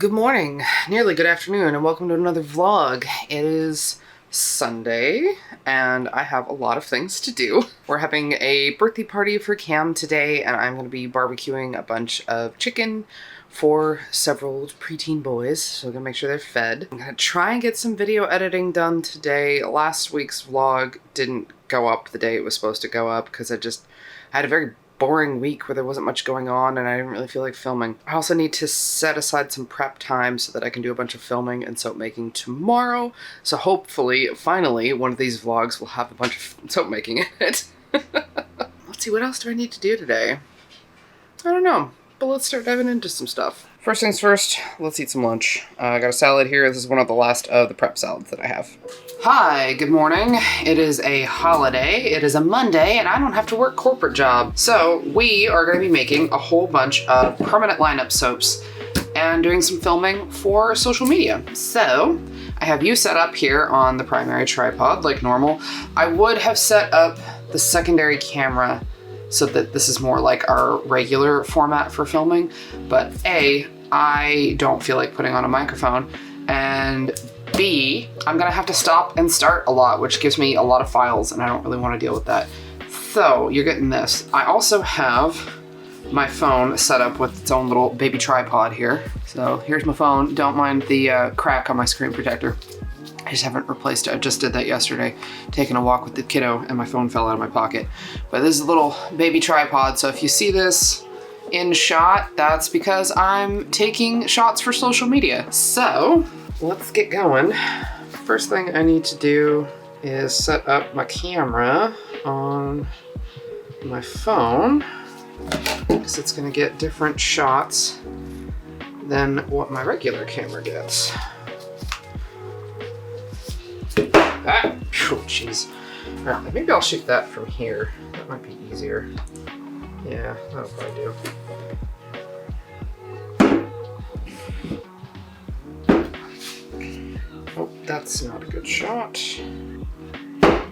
Good morning, nearly good afternoon, and welcome to another vlog. It is Sunday, and I have a lot of things to do. We're having a birthday party for Cam today, and I'm going to be barbecuing a bunch of chicken for several preteen boys, so we're going to make sure they're fed. I'm going to try and get some video editing done today. Last week's vlog didn't go up the day it was supposed to go up because I had a very boring week where there wasn't much going on and I didn't really feel like filming. I also need to set aside some prep time so that I can do a bunch of filming and soap making tomorrow. So hopefully, finally, one of these vlogs will have a bunch of soap making in it. Let's see, what else do I need to do today? I don't know, but let's start diving into some stuff. First things first, let's eat some lunch. I got a salad here. This is one of the last of the prep salads that I have. Hi, good morning. It is a holiday. It is a Monday, and I don't have to work corporate job. So we are going to be making a whole bunch of permanent lineup soaps and doing some filming for social media. So I have you set up here on the primary tripod like normal. I would have set up the secondary camera so that this is more like our regular format for filming, but A, I don't feel like putting on a microphone, and B, I'm gonna have to stop and start a lot, which gives me a lot of files, and I don't really want to deal with that. So you're getting this. I also have my phone set up with its own little baby tripod here. So here's my phone. Don't mind the crack on my screen protector. I just haven't replaced it. I just did that yesterday, taking a walk with the kiddo, and my phone fell out of my pocket. But this is a little baby tripod, so if you see this in shot, that's because I'm taking shots for social media. So let's get going. First thing I need to do is set up my camera on my phone, because it's gonna get different shots than what my regular camera gets. Ah, oh jeez. Alright, maybe I'll shoot that from here. That might be easier. Yeah, that'll probably do. Oh, that's not a good shot. There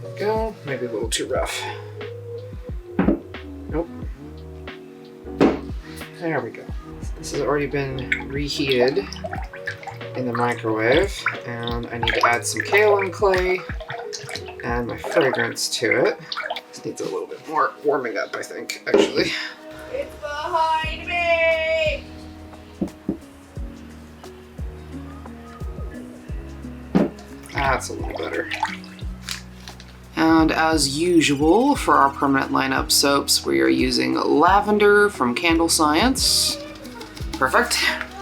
we go. Maybe a little too rough. Nope. There we go. This has already been reheated in the microwave, and I need to add some kaolin clay and my fragrance to it. This needs a little bit more warming up, I think, actually. It's behind me! That's a little better. And as usual, for our permanent lineup soaps, we are using lavender from Candle Science. Perfect.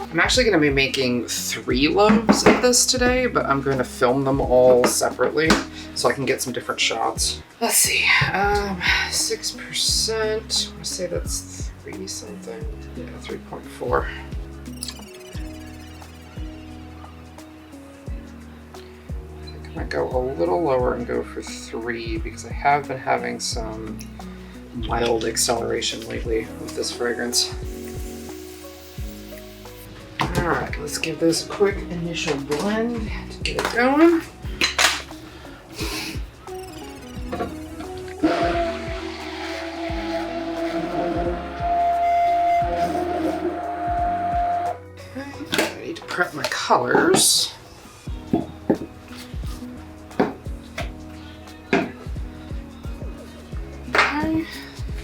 I'm actually going to be making 3 loaves of this today, but I'm going to film them all separately so I can get some different shots. Let's see, 6%, I want to say that's 3 something. Yeah, 3.4. I think I might go a little lower and go for 3 because I have been having some mild acceleration lately with this fragrance. Alright, let's give this a quick initial blend to get it going. Okay, I need to prep my colors. Okay,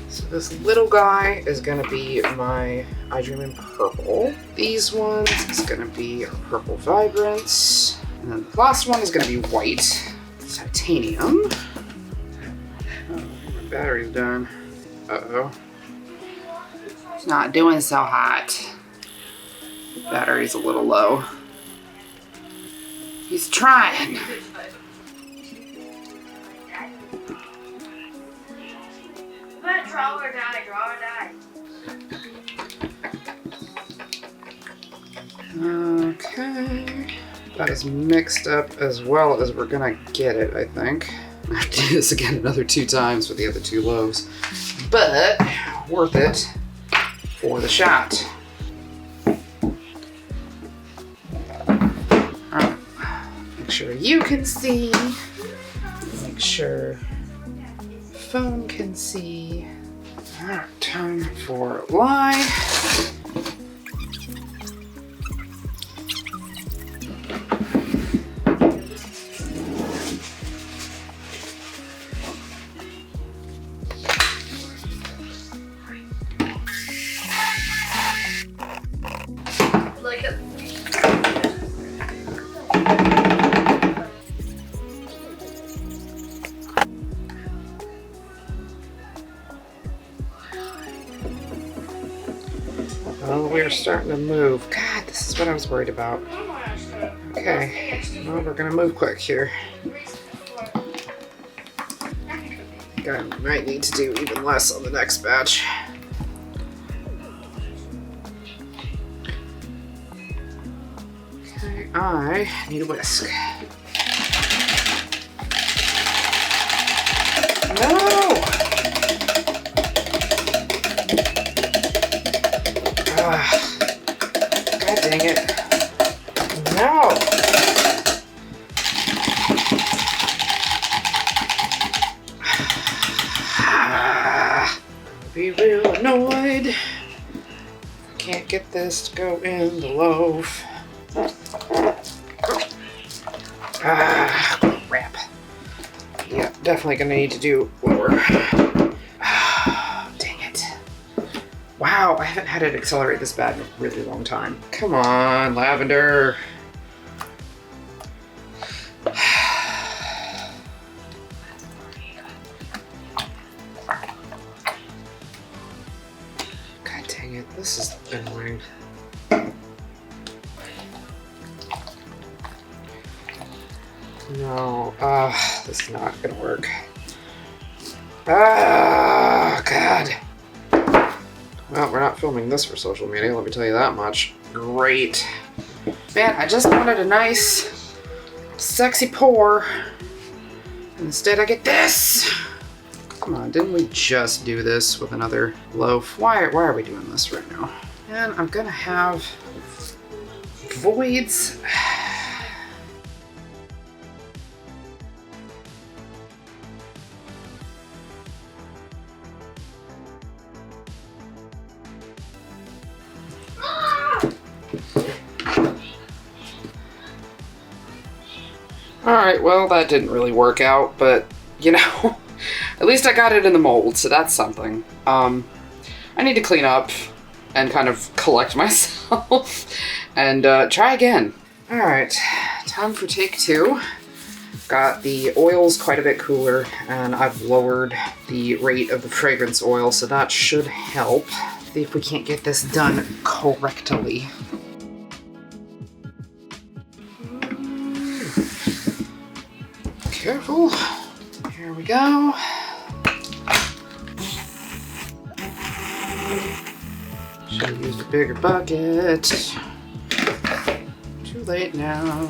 so this little guy is going to be my I Dream in Purple. These ones is gonna be our Purple Vibrance. And then the last one is gonna be white. Titanium. Oh, my battery's done. Uh-oh. It's not doing so hot. The battery's a little low. He's trying. Draw or die, draw or die. Okay, that is mixed up as well as we're gonna get it, I think. I have to do this again another 2 times for the other 2 loaves, but worth it for the shot. Alright, make sure you can see, make sure phone can see. Alright, time for live. Oh, we're starting to move. God, this is what I was worried about. Okay, well, we're gonna move quick here. I might need to do even less on the next batch. Okay, I need a whisk. No! God dang it. No! Be real annoyed. I can't get this to go in the loaf. Crap. Yeah, definitely gonna need to do lower. Dang it. Wow, I haven't had it accelerate this bad in a really long time. Come on, lavender. God dang it, this is annoying. No, this is not gonna work. God. Well, we're not filming this for social media, let me tell you that much. Great. Man, I just wanted a nice, sexy pour. Instead I get this. Come on, didn't we just do this with another loaf? Why are we doing this right now? And I'm gonna have voids. Alright, well, that didn't really work out, but, you know, at least I got it in the mold, so that's something. I need to clean up and kind of collect myself and try again. Alright, time for take 2. Got the oils quite a bit cooler, and I've lowered the rate of the fragrance oil, so that should help. See if we can't get this done correctly. Careful. Here we go. Should have used a bigger bucket. Too late now.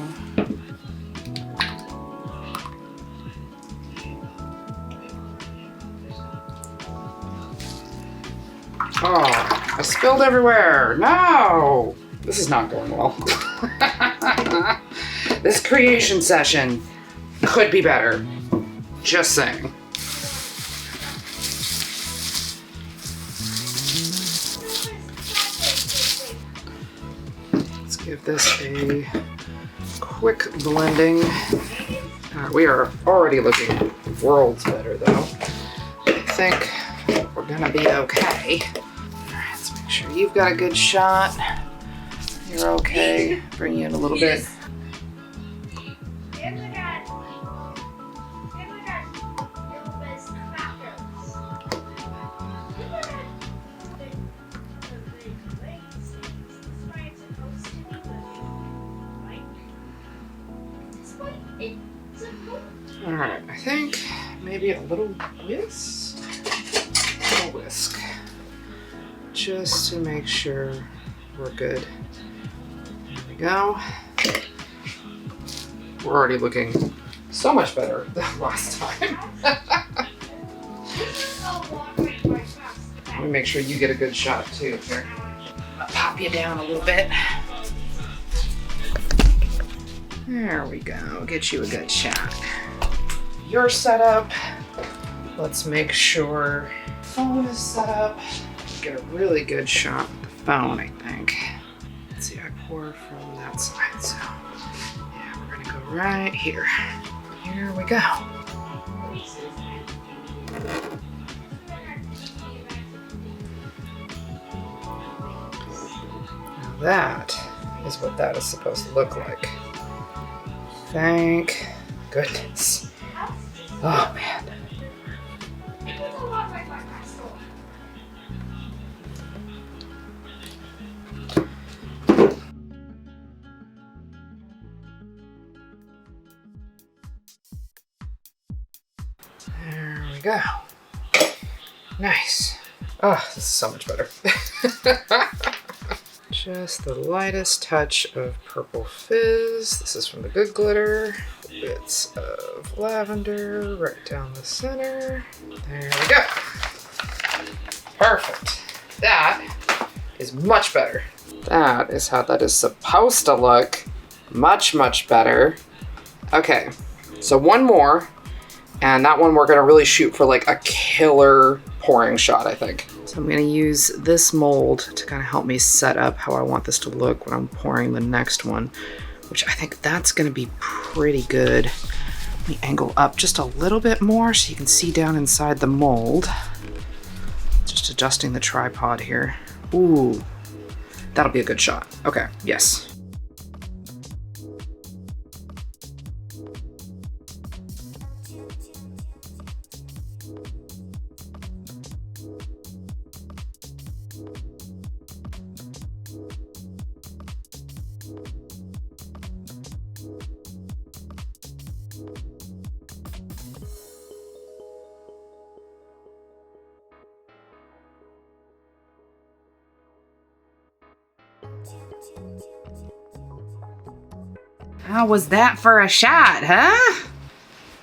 Oh, I spilled everywhere. No! This is not going well. This creation session could be better. Just saying. Let's give this a quick blending. We are already looking worlds better though. I think we're gonna be okay. Alright, let's make sure you've got a good shot. You're okay. Bring you in a little bit. Alright, I think maybe a little whisk. A little whisk. Just to make sure we're good. There we go. We're already looking so much better than last time. Let me make sure you get a good shot too. Here, I'll pop you down a little bit. There we go. Get you a good shot. Your setup. Let's make sure phone is set up. Get a really good shot with the phone, I think. Let's see, I pour from that side, so yeah, we're gonna go right here. Here we go. Now that is what that is supposed to look like. Thank goodness. Oh man. we go. Nice. Oh, this is so much better. Just the lightest touch of purple fizz. This is from the Good Glitter. Bits of lavender right down the center. There we go. Perfect. That is much better. That is how that is supposed to look. Much, much better. Okay, so one more, and that one we're gonna really shoot for like a killer pouring shot, I think. So I'm gonna use this mold to kind of help me set up how I want this to look when I'm pouring the next one, which I think that's gonna be pretty good. Let me angle up just a little bit more so you can see down inside the mold. Just adjusting the tripod here. Ooh, that'll be a good shot. Okay, yes. How was that for a shot, huh?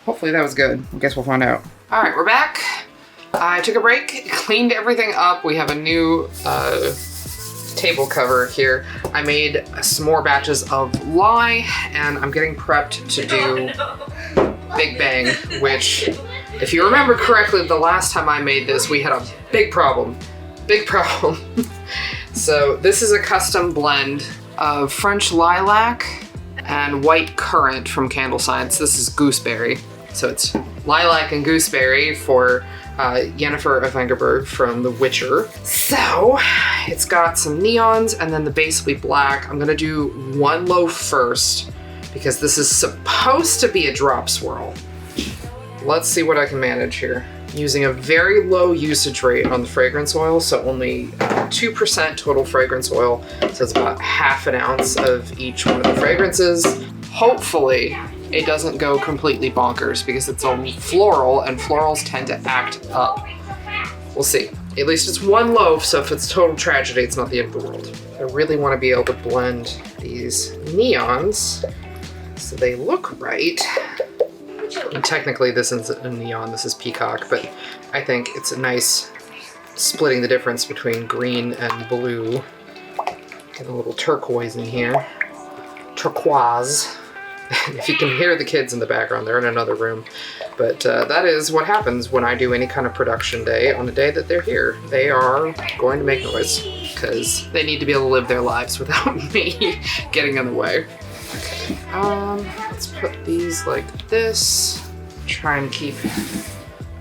Hopefully that was good. I guess we'll find out. All right, we're back. I took a break, cleaned everything up. We have a new table cover here. I made some more batches of lye, and I'm getting prepped to do Big Bang, which, if you remember correctly, the last time I made this, we had a big problem. Big problem. So this is a custom blend of French lilac and white currant from Candle Science. This is gooseberry. So it's lilac and gooseberry for Yennefer of Vengerberg from The Witcher. So it's got some neons and then the base will be black. I'm gonna do one loaf first because this is supposed to be a drop swirl. Let's see what I can manage here. Using a very low usage rate on the fragrance oil, so only 2% total fragrance oil, so it's about half an ounce of each one of the fragrances. Hopefully it doesn't go completely bonkers because it's all floral and florals tend to act up. We'll see. At least it's one loaf, so if it's total tragedy, it's not the end of the world. I really want to be able to blend these neons so they look right. And technically this isn't a neon, this is peacock, but I think it's a nice splitting the difference between green and blue. Get a little turquoise in here. Turquoise. If you can hear the kids in the background, they're in another room. But that is what happens when I do any kind of production day on the day that they're here. They are going to make noise because they need to be able to live their lives without me getting in the way. Okay, let's put these like this. Try and keep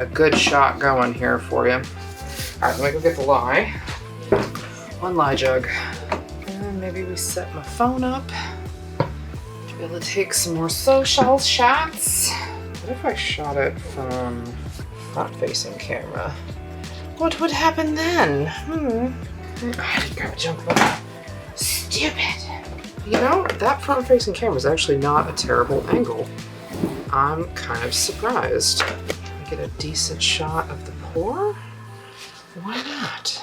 a good shot going here for you. All right, let me go get the lye. One lye jug. And maybe we set my phone up to be able to take some more social shots. What if I shot it from front-facing camera? What would happen then? I didn't grab a jump button. Stupid. You know, that front-facing camera is actually not a terrible angle. I'm kind of surprised. Get a decent shot of the pour? Why not?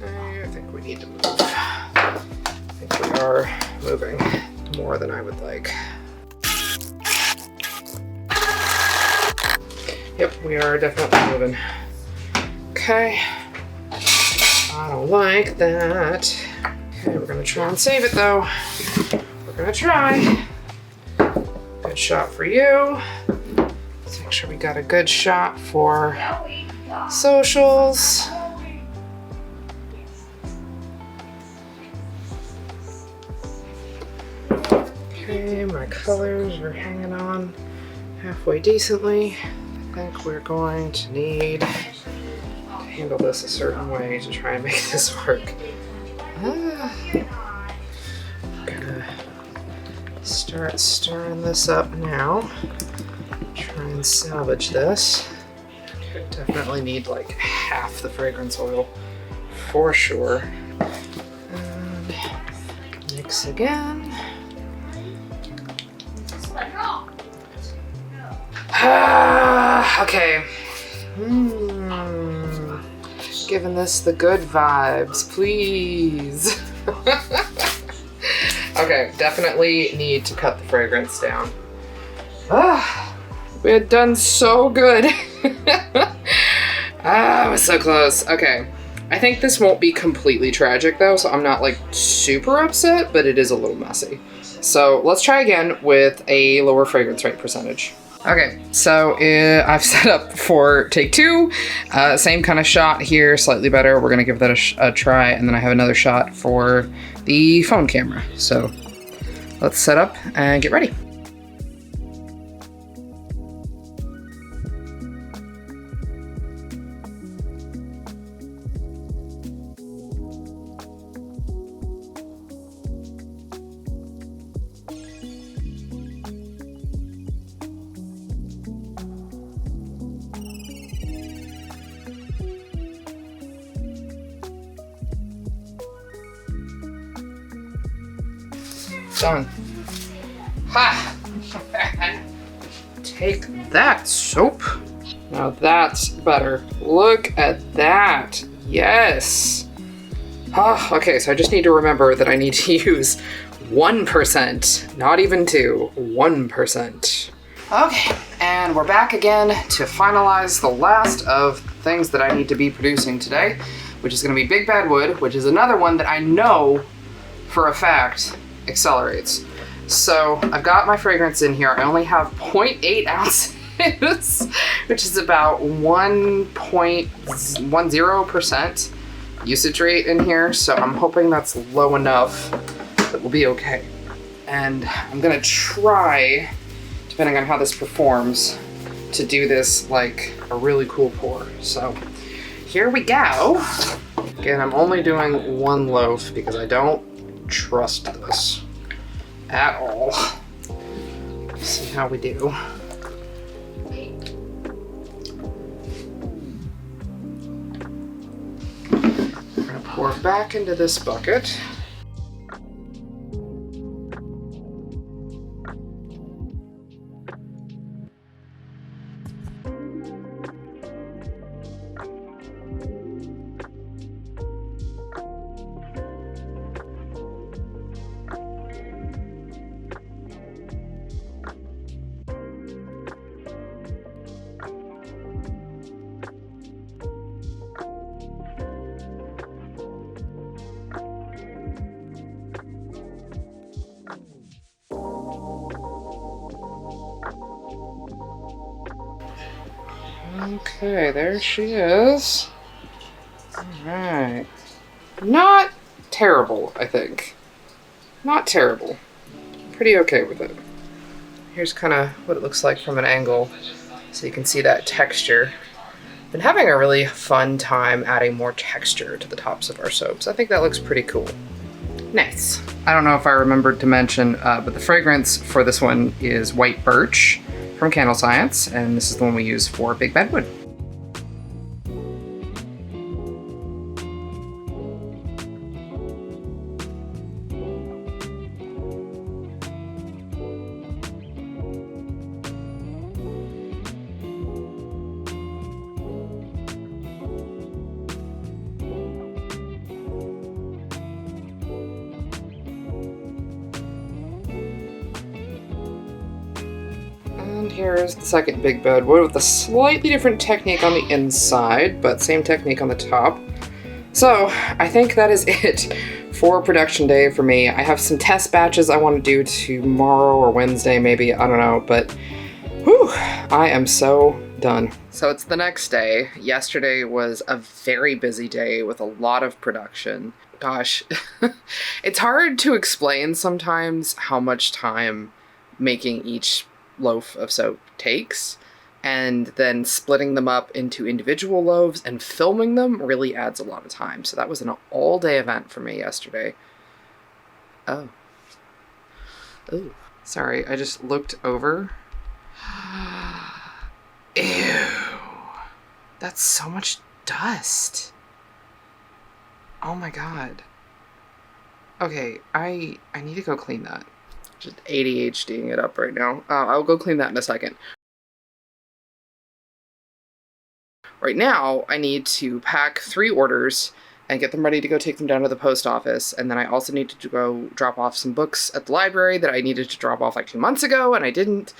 I think we need to move. I think we are moving more than I would like. Yep, we are definitely moving. Okay. I don't like that. Okay, we're gonna try and save it though. We're gonna try. Good shot for you. Let's make sure we got a good shot for socials. Okay, my colors are hanging on halfway decently. I think we're going to need to handle this a certain way to try and make this work. Gonna start stirring this up now. Try and salvage this. Could definitely need like half the fragrance oil for sure. And mix again. Okay. Giving this the good vibes, please. Okay, definitely need to cut the fragrance down. We had done so good. I was so close. Okay, I think this won't be completely tragic though, so I'm not like super upset, but it is a little messy. So let's try again with a lower fragrance rate percentage. Okay, so I've set up for take 2. Same kind of shot here, slightly better. We're gonna give that a try, and then I have another shot for the phone camera. So let's set up and get ready. Done. Ha! Take that, soap. Now that's better. Look at that. Yes. Ah, okay, so I just need to remember that I need to use 1%, not even 2, 1%. Okay, and we're back again to finalize the last of things that I need to be producing today, which is gonna be Big Bad Wood, which is another one that I know for a fact accelerates. So I've got my fragrance in here. I only have 0.8 ounces, which is about 1.10% usage rate in here. So I'm hoping that's low enough that we'll be okay. And I'm gonna try, depending on how this performs, to do this like a really cool pour. So here we go. Again, I'm only doing 1 loaf because I don't trust this at all. Let's see how we do. We're gonna pour back into this bucket. Okay, there she is. All right. Not terrible, I think. Not terrible. Pretty okay with it. Here's kind of what it looks like from an angle, so you can see that texture. Been having a really fun time adding more texture to the tops of our soaps. I think that looks pretty cool. Nice. I don't know if I remembered to mention, but the fragrance for this one is White Birch from Candle Science, and this is the one we use for Big Bad Wood. And here's the second Big Bad Wood with a slightly different technique on the inside, but same technique on the top. So I think that is it for production day for me. I have some test batches I want to do tomorrow or Wednesday maybe, I don't know, but whew, I am so done. So it's the next day. Yesterday was a very busy day with a lot of production. Gosh, it's hard to explain sometimes how much time making each loaf of soap takes, and then splitting them up into individual loaves and filming them really adds a lot of time. So that was an all-day event for me yesterday. Oh. Ooh. Sorry, I just looked over. Ew. That's so much dust. Oh my god. Okay, I need to go clean that. Just ADHDing it up right now. I'll go clean that in a second. right now I need to pack 3 orders and get them ready to go take them down to the post office. And then I also need to go drop off some books at the library that I needed to drop off like 2 months ago and I didn't.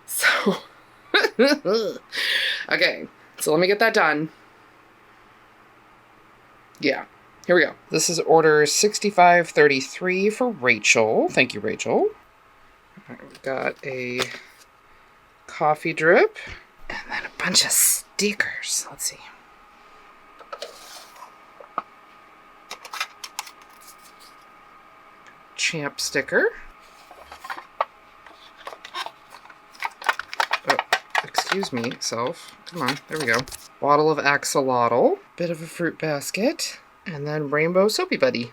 So, okay, so let me get that done. Yeah, here we go. This is order 6533 for Rachel. Thank you, Rachel. All right, we've got a coffee drip and then a bunch of stickers. Let's see. Champ sticker. Oh, excuse me, self. Come on, there we go. Bottle of axolotl, bit of a fruit basket, and then rainbow soapy buddy.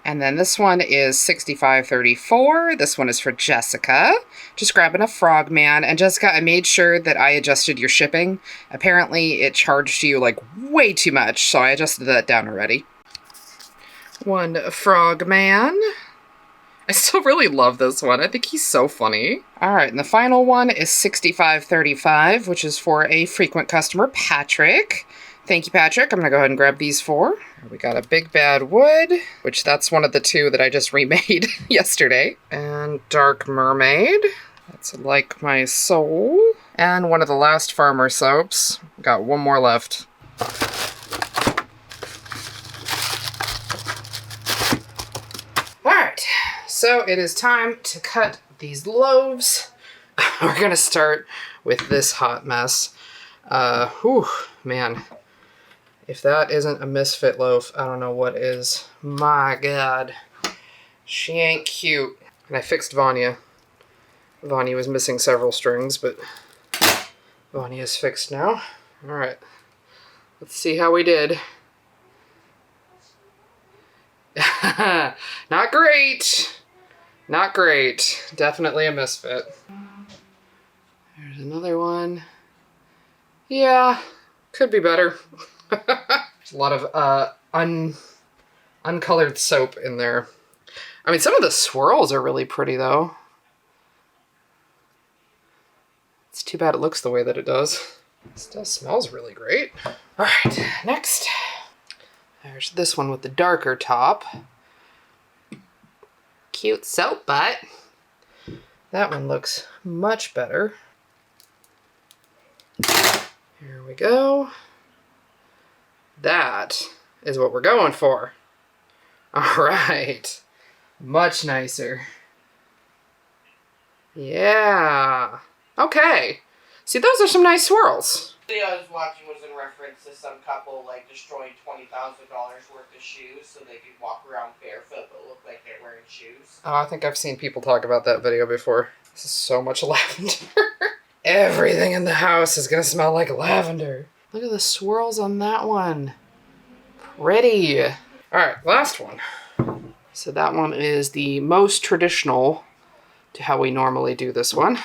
And then this one is 6534. This one is for Jessica. Just grabbing a frogman. And Jessica, I made sure that I adjusted your shipping. Apparently it charged you like way too much, so I adjusted that down already. One frogman. I still really love this one. I think he's so funny. All right, and the final one is 6535, which is for a frequent customer, Patrick. Thank you, Patrick. I'm gonna go ahead and grab these 4. We got a Big Bad Wood, which that's one of the 2 that I just remade yesterday. And Dark Mermaid. That's Like My Soul. And one of the last Farmer soaps. Got 1 more left. All right, so it is time to cut these loaves. We're gonna start with this hot mess. Whew, man. If that isn't a misfit loaf, I don't know what is. My God. She ain't cute. And I fixed Vanya. Vanya was missing several strings, but Vanya is fixed now. All right. Let's see how we did. Not great. Not great. Definitely a misfit. There's another one. Yeah, could be better. There's a lot of uncolored soap in there. I mean, some of the swirls are really pretty, though. It's too bad it looks the way that it does. It still smells really great. All right, next. There's this one with the darker top. Cute soap butt. That one looks much better. Here we go. That is what we're going for. All right. Much nicer. Yeah. Okay. See, those are some nice swirls. The video I was watching was in reference to some couple like destroying $20,000 worth of shoes so they could walk around barefoot but look like they're wearing shoes. Oh, I think I've seen people talk about that video before. This is so much lavender. Everything in the house is gonna smell like lavender. Look at the swirls on that one. Pretty. All right, last one. So that one is the most traditional to how we normally do this one.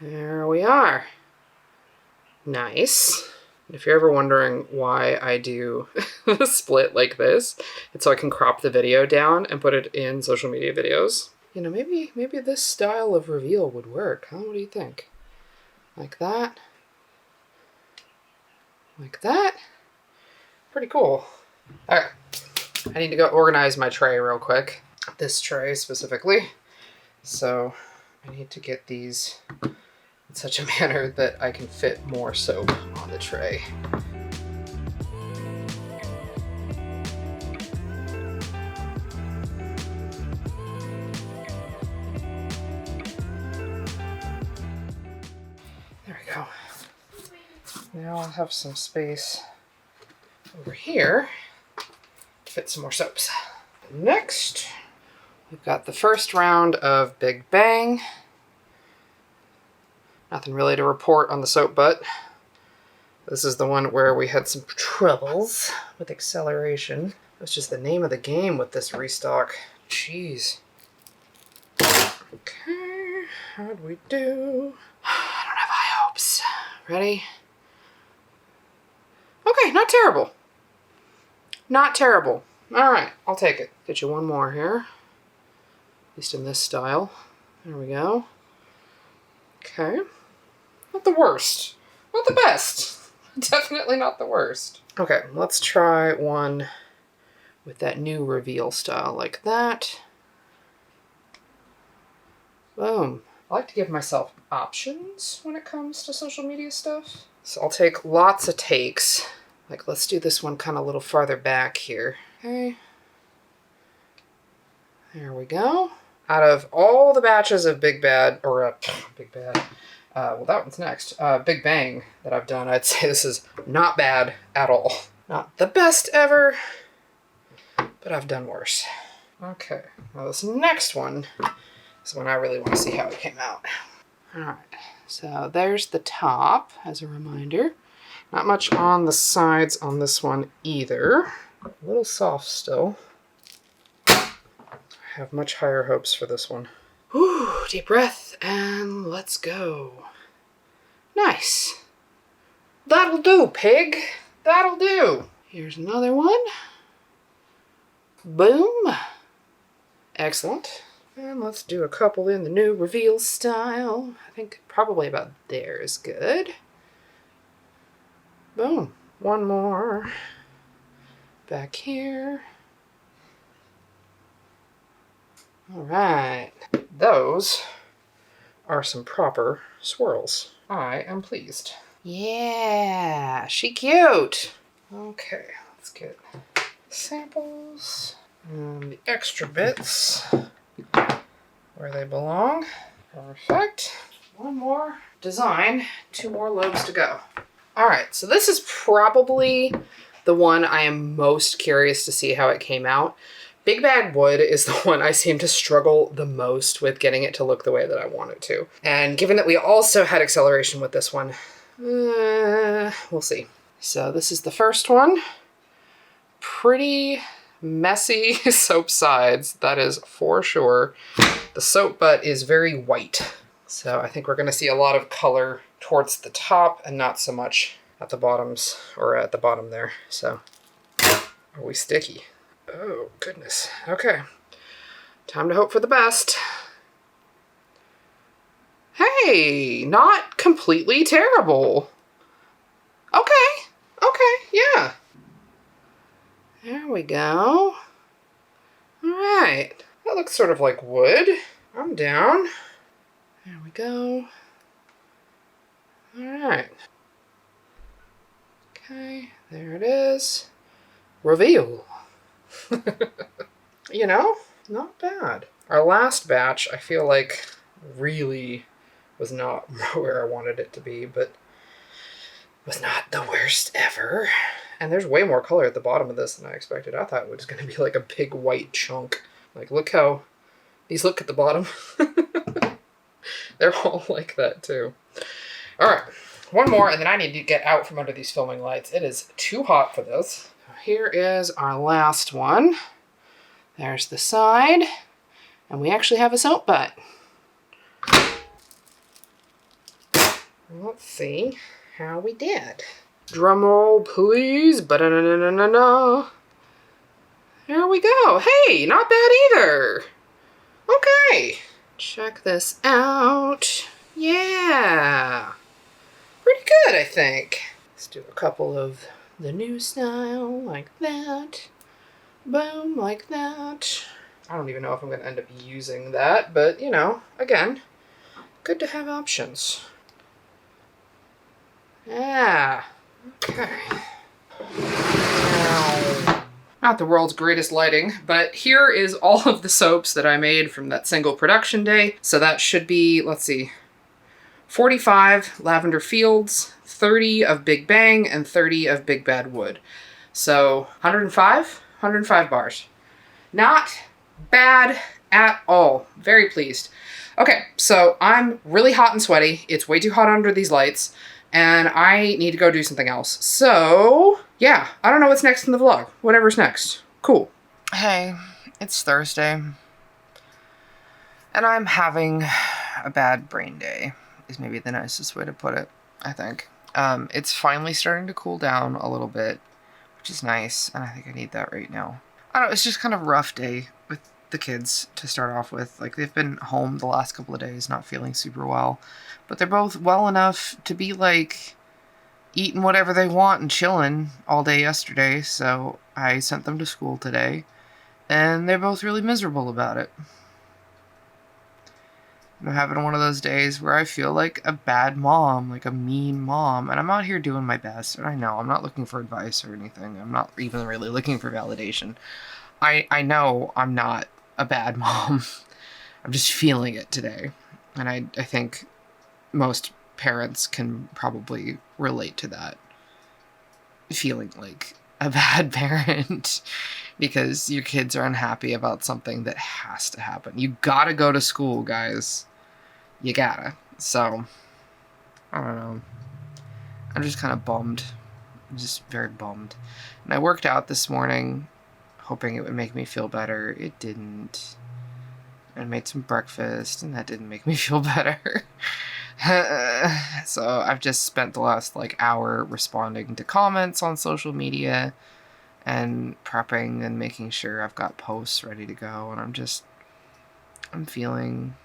There we are. Nice. If you're ever wondering why I do the split like this, it's so I can crop the video down and put it in social media videos. You know, maybe this style of reveal would work, huh? What do you think? Like that? Like that? Pretty cool. All right, I need to go organize my tray real quick. This tray specifically. So I need to get these in such a manner that I can fit more soap on the tray. There we go. Now I'll have some space over here to fit some more soaps. Next, we've got the first round of Big Bang. Nothing really to report on the soap butt. This is the one where we had some troubles with acceleration. That's just the name of the game with this restock. Jeez. Okay, how'd we do? I don't have high hopes. Ready? Okay, not terrible. Not terrible. All right, I'll take it. Get you one more here. At least in this style. There we go. Okay. Not the worst. Not the best. Definitely not the worst. Okay, let's try one with that new reveal style like that. Boom. I like to give myself options when it comes to social media stuff. So I'll take lots of takes. Like, let's do this one kind of a little farther back here. Okay. There we go. Out of all the batches of Big Bad, or Big Bad, well, that one's next. Big Bang that I've done, I'd say this is not bad at all. Not the best ever, but I've done worse. Okay, now this next one is when I really want to see how it came out. All right, so there's the top as a reminder. Not much on the sides on this one either. A little soft still. I have much higher hopes for this one. Whew, deep breath, and let's go. Nice. That'll do, pig. That'll do. Here's another one. Boom. Excellent. And let's do a couple in the new reveal style. I think probably about there is good. Boom. One more. Back here. All right. Those are some proper swirls. I am pleased. Yeah, she cute. Okay, let's get samples and the extra bits where they belong. Perfect. One more design, 2 more lobes to go. All right, so this is probably the one I am most curious to see how it came out. Big Bad Wood is the one I seem to struggle the most with getting it to look the way that I want it to. And given that we also had acceleration with this one, we'll see. So this is the first one. Pretty messy soap sides, that is for sure. The soap butt is very white. So I think we're gonna see a lot of color towards the top and not so much at the bottoms or at the bottom there. So, are we sticky? Oh, goodness. Okay. Time to hope for the best. Hey, not completely terrible. Okay. Okay, yeah. There we go. All right. That looks sort of like wood. I'm down. There we go. All right. Okay, there it is. Reveal. You know, not bad. Our last batch, I feel like, really was not where I wanted it to be, but was not the worst ever. And there's way more color at the bottom of this than I expected. I thought it was going to be like a big white chunk. Like, look how these look at the bottom. They're all like that too. All right, one more, and then I need to get out from under these filming lights. It is too hot for this. Here is our last one. There's the side, and we actually have a soap butt. Let's see how we did. Drum roll, please. Ba-da-da-da-da-da. There we go. Hey, not bad either. Okay. Check this out. Yeah. Pretty good, I think. Let's do a couple of the new style, like that. Boom, like that. I don't even know if I'm going to end up using that, but, you know, again, good to have options. Yeah. Okay. Not the world's greatest lighting, but here is all of the soaps that I made from that single production day. So that should be, let's see, 45 Lavender Fields, 30 of Big Bang, and 30 of Big Bad Wood. So 105 bars. Not bad at all. Very pleased. Okay, so I'm really hot and sweaty. It's way too hot under these lights, and I need to go do something else. So, yeah, I don't know what's next in the vlog. Whatever's next. Cool. Hey, it's Thursday, and I'm having a bad brain day, is maybe the nicest way to put it, I think. It's finally starting to cool down a little bit, which is nice, and I think I need that right now. I don't know, it's just kind of a rough day with the kids to start off with. Like, they've been home the last couple of days, not feeling super well. But they're both well enough to be, like, eating whatever they want and chilling all day yesterday. So I sent them to school today. And they're both really miserable about it. I'm having one of those days where I feel like a bad mom, like a mean mom. And I'm out here doing my best. And I know, I'm not looking for advice or anything. I'm not even really looking for validation. I know I'm not a bad mom. I'm just feeling it today. And I think most parents can probably relate to that. Feeling like a bad parent because your kids are unhappy about something that has to happen. You gotta go to school, guys. You gotta. So, I don't know. I'm just kind of bummed. I'm just very bummed. And I worked out this morning, hoping it would make me feel better. It didn't. I made some breakfast, and that didn't make me feel better. So I've just spent the last, hour responding to comments on social media and prepping and making sure I've got posts ready to go. And I'm feeling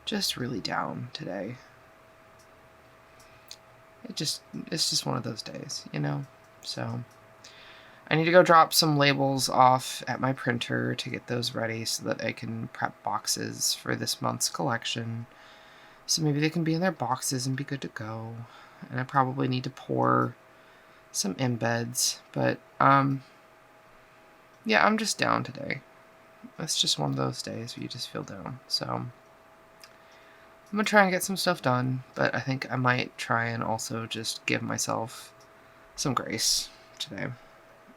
just really down today. It's just one of those days, So I need to go drop some labels off at my printer to get those ready so that I can prep boxes for this month's collection. So maybe they can be in their boxes and be good to go. And I probably need to pour some embeds. But, yeah, I'm just down today. It's just one of those days where you just feel down. So I'm going to try and get some stuff done. But I think I might try and also just give myself some grace today.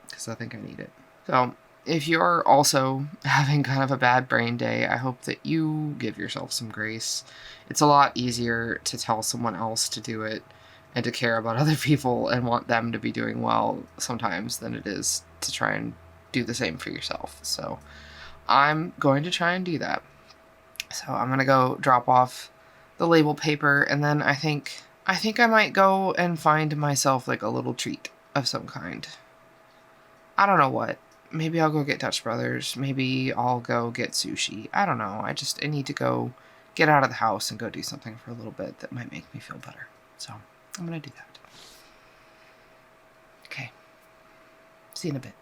Because I think I need it. So if you're also having kind of a bad brain day, I hope that you give yourself some grace. It's a lot easier to tell someone else to do it and to care about other people and want them to be doing well sometimes than it is to try and do the same for yourself. So I'm going to try and do that. So I'm going to go drop off the label paper, and then I think I might go and find myself a little treat of some kind. I don't know what. Maybe I'll go get Dutch Brothers. Maybe I'll go get sushi. I don't know. I need to go get out of the house and go do something for a little bit that might make me feel better. So I'm going to do that. Okay. See you in a bit.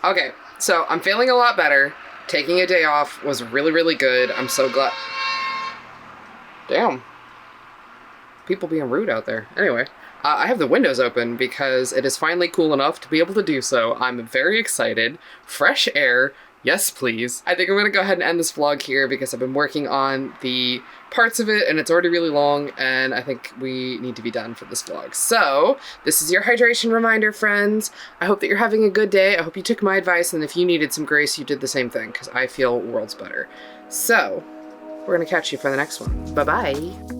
Okay, so I'm feeling a lot better. Taking a day off was really, really good. I'm so glad. Damn. People being rude out there. Anyway. I have the windows open because it is finally cool enough to be able to do so. I'm very excited. Fresh air. Yes, please. I think I'm going to go ahead and end this vlog here because I've been working on the parts of it and it's already really long and I think we need to be done for this vlog. So this is your hydration reminder, friends. I hope that you're having a good day. I hope you took my advice, and if you needed some grace, you did the same thing because I feel worlds better. So we're going to catch you for the next one. Bye-bye.